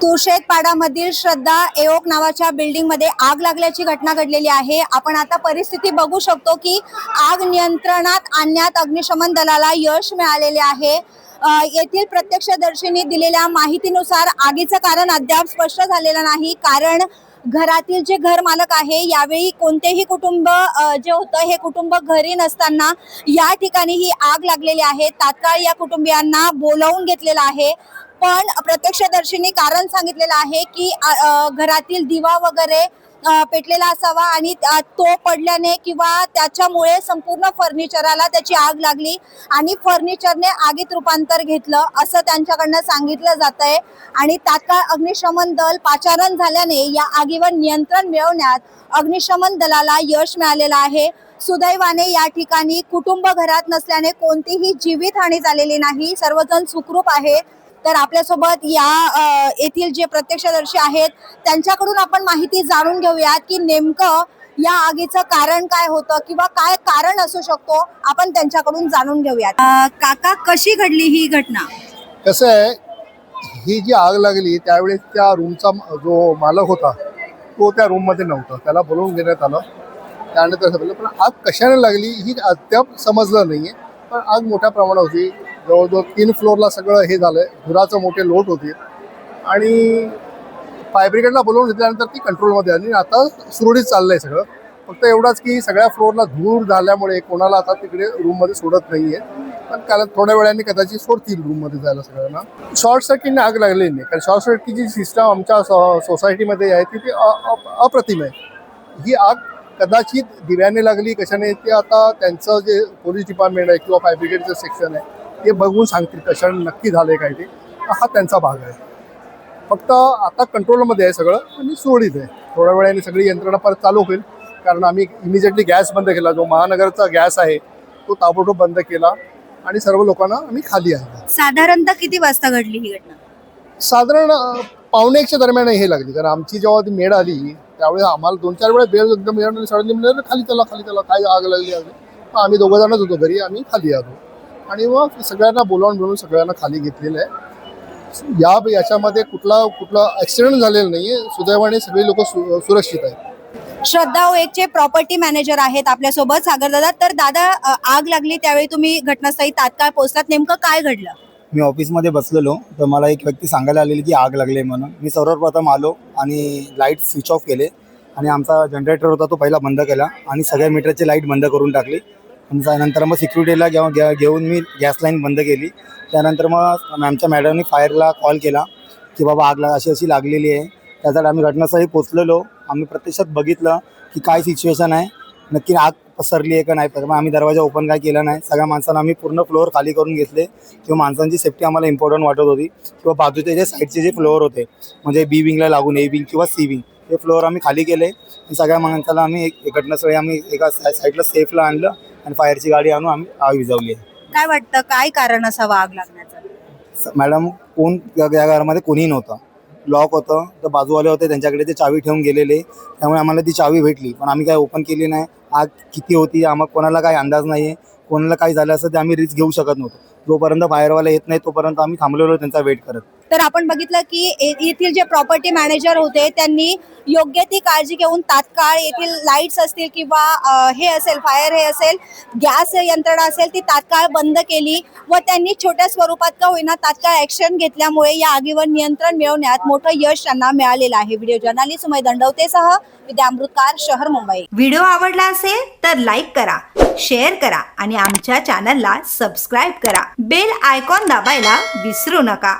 तुळशेतपाडामधील श्रद्धा एओक नावाच्या बिल्डिंगमध्ये आग लागल्याची घटना घडलेली आहे। आपण आता परिस्थिती बघू शकतो की आग नियंत्रणात आणण्यात अग्निशमन दलाला यश मिळालेले आहे। येथील प्रत्यक्षदर्शींनी दिलेल्या माहितीनुसार आगीचं कारण अद्याप स्पष्ट झालेलं नाही। कारण घरातील जे घर मालक आहे यावेळी कोणतेही कुटुंब जे होतं हे कुटुंब घरी नसताना या ठिकाणी ही आग लागलेली आहे। तात्काळ या कुटुंबियांना बोलावून घेतलेलं आहे, पण प्रत्यक्षदर्शींनी कारण सांगितलेलं आहे की घरातील दिवा वगैरे पेटलेला असावा आणि तो पडल्याने किंवा त्याच्यामुळे संपूर्ण फर्निचरला त्याची आग लागली आणि फर्निचरने आगीत रूपांतर घेतलं असं त्यांच्याकडनं सांगितलं जातंय। आणि तात्काळ अग्निशमन दल पाचारण झाल्याने या आगीवर नियंत्रण मिळवण्यात अग्निशमन दलाला यश मिळालेलं आहे। सुदैवाने या ठिकाणी कुटुंब घरात नसल्याने कोणतीही जीवितहानी झालेली नाही, सर्वजण सुखरूप आहेत। तर आपल्यासोबत या येथील जे प्रत्यक्षदर्शी आहेत त्यांच्याकडून आपण माहिती जाणून घेऊयात की नेमकं या आगीचं कारण काय होतं किंवा काय कारण असू शकतो, आपण त्यांच्याकडून जाणून घेऊयात। काका, कशी घडली ही घटना? कसं आहे, ही जी आग लागली त्यावेळेस त्या रूमचा जो मालक होता तो त्या रूममध्ये नव्हता, त्याला बोलवून घेण्यात आलं। त्यानंतर समजलं, पण आग कशाने लागली ही अद्याप समजलं नाही आहे। पण आग मोठ्या प्रमाणात होती, जवळजवळ 3 फ्लोअरला सगळं हे झालं आहे, धुराचं मोठे लोट होते आणि फायर ब्रिगेडला बोलवून घेतल्यानंतर ती कंट्रोलमध्ये आली। आता सुरळीत चाललं आहे सगळं। फक्त एवढाच की सगळ्या फ्लोअरला धूर झाल्यामुळे कोणाला आता तिकडे रूममध्ये सोडत नाही आहे, पण त्याला थोड्या वेळाने कदाचित सोडतील रूममध्ये जायला सगळ्यांना। शॉर्ट सर्किटने आग लागलेली नाही, कारण शॉर्ट सर्किटची सिस्टम आमच्या सोसायटीमध्ये आहे ती अप्रतिम आहे। ही आग कदाचित दिव्याने लागली, कशाने ते आता त्यांचं जे पोलीस डिपार्टमेंट आहे किंवा फायर ब्रिगेडचं सेक्शन आहे ते बघून सांगतील कशाने नक्की झाले काय ते, हा त्यांचा भाग आहे। फक्त आता कंट्रोलमध्ये आहे सगळं आणि सुरळीत आहे। थोड्या वेळाने सगळी यंत्रणा परत चालू होईल, कारण आम्ही इमिजिएटली गॅस बंद केला, जो महानगरचा गॅस आहे तो ताबडतोब बंद केला आणि सर्व लोकांना आम्ही खाली आणलं। साधारणतः किती वाजता घडली ही घटना? साधारण 1:45च्या दरम्यान हे लागली, कारण आमची जेव्हा ती मेड आली त्यावेळेस आम्हाला 2-4 वेळा बेल एकदम मिळाली, सडनली मिळालं खाली त्याला काय आग लागली आहे। आम्ही 2 जणच होतो घरी, आम्ही खाली आलो आणि मग सगळ्यांना बोलावून बोलून सगळ्यांना खाली घेतलेलं आहे। याच्यामध्ये कुठला ॲक्सिडेंट झालेला नाही आहे, सुदैवाने सगळे लोक सुरक्षित आहेत। श्रद्धा ओएकचे प्रॉपर्टी मॅनेजर आहेत आपल्यासोबत सागर दादा। तर दादा, आग लागली त्यावेळी तुम्ही घटनास्थळी तात्काळ पोहोचलात, नेमकं काय घडलं? मी ऑफिसमध्ये बसलेलो तर मला एक व्यक्ती सांगायला आलेली की आग लागली म्हणून। मी सर्वप्रथम आलो आणि लाईट स्विच ऑफ केले आणि आमचा जनरेटर होता तो पहिला बंद केला आणि सगळ्या मीटरची लाईट बंद करून टाकली। नंतर मग सिक्युरिटीला घेऊन मी गॅस लाईन बंद केली। त्यानंतर मग आमच्या मॅडमनी फायरला कॉल केला की बाबा आग अशी लागलेली आहे। त्यासाठी आम्ही घटनास्थळी पोचलेलो, आम्ही प्रत्यक्षात बघितलं की काय सिच्युएशन आहे, नक्की आग पसरली आहे का नाही। मग आम्ही दरवाजा ओपन काय केला नाही, सगळ्या माणसांना आम्ही पूर्ण फ्लोअर खाली करून घेतले किंवा माणसांची सेफ्टी आम्हाला इम्पॉर्टंट वाटत होती। किंवा बाजूचे जे साईडचे जे फ्लोअर होते म्हणजे बी विंगला लागून ए विंग किंवा सी विंग, हे फ्लोअर आम्ही खाली केले। सगळ्या माणसाला आम्ही घटनास्थळी आम्ही एका साईडला सेफला आणलं आणि फायरची गाडी आणून आम्ही आग विझवली आहे। काय वाटतं, काय कारण असावं आग लागण्याचं? मॅडम, या घरामध्ये कोणीही नव्हतं, लॉक होतं, तर बाजूवाले होते त्यांच्याकडे ते चावी ठेवून गेलेले, त्यामुळे आम्हाला ती चावी भेटली, पण आम्ही काय ओपन केली नाही। आग किती होती आम्हाला कोणाला काही अंदाज नाही आहे, कोणाला काही झालं असं ते आम्ही रिस्क घेऊ शकत नव्हतो। जोपर्यंत फायरवाला येत नाही तोपर्यंत आम्ही थांबलेलो त्यांचा वेट करत। तर आपण बघितलं की येथील जे प्रॉपर्टी मॅनेजर होते त्यांनी योग्य ती काळजी घेऊन तात्काळ येथील लाईट्स असतील किंवा हे असेल फायर हे असेल गॅस यंत्रणा असेल ती तात्काळ बंद केली व त्यांनी छोट्या स्वरूपात का होईना तात्काळ ॲक्शन घेतल्यामुळे या आगीवर नियंत्रण मिळवण्यात मोठं यश त्यांना मिळालेलं आहे। व्हिडिओ जर्नलिस्ट सुमय दंडवतेसह विद्या अमृतकार, शहर मुंबई। व्हिडिओ आवडला असेल तर लाईक करा, शेअर करा आणि आमच्या चॅनलला सबस्क्राईब करा। बेल आयकॉन दाबायला विसरू नका।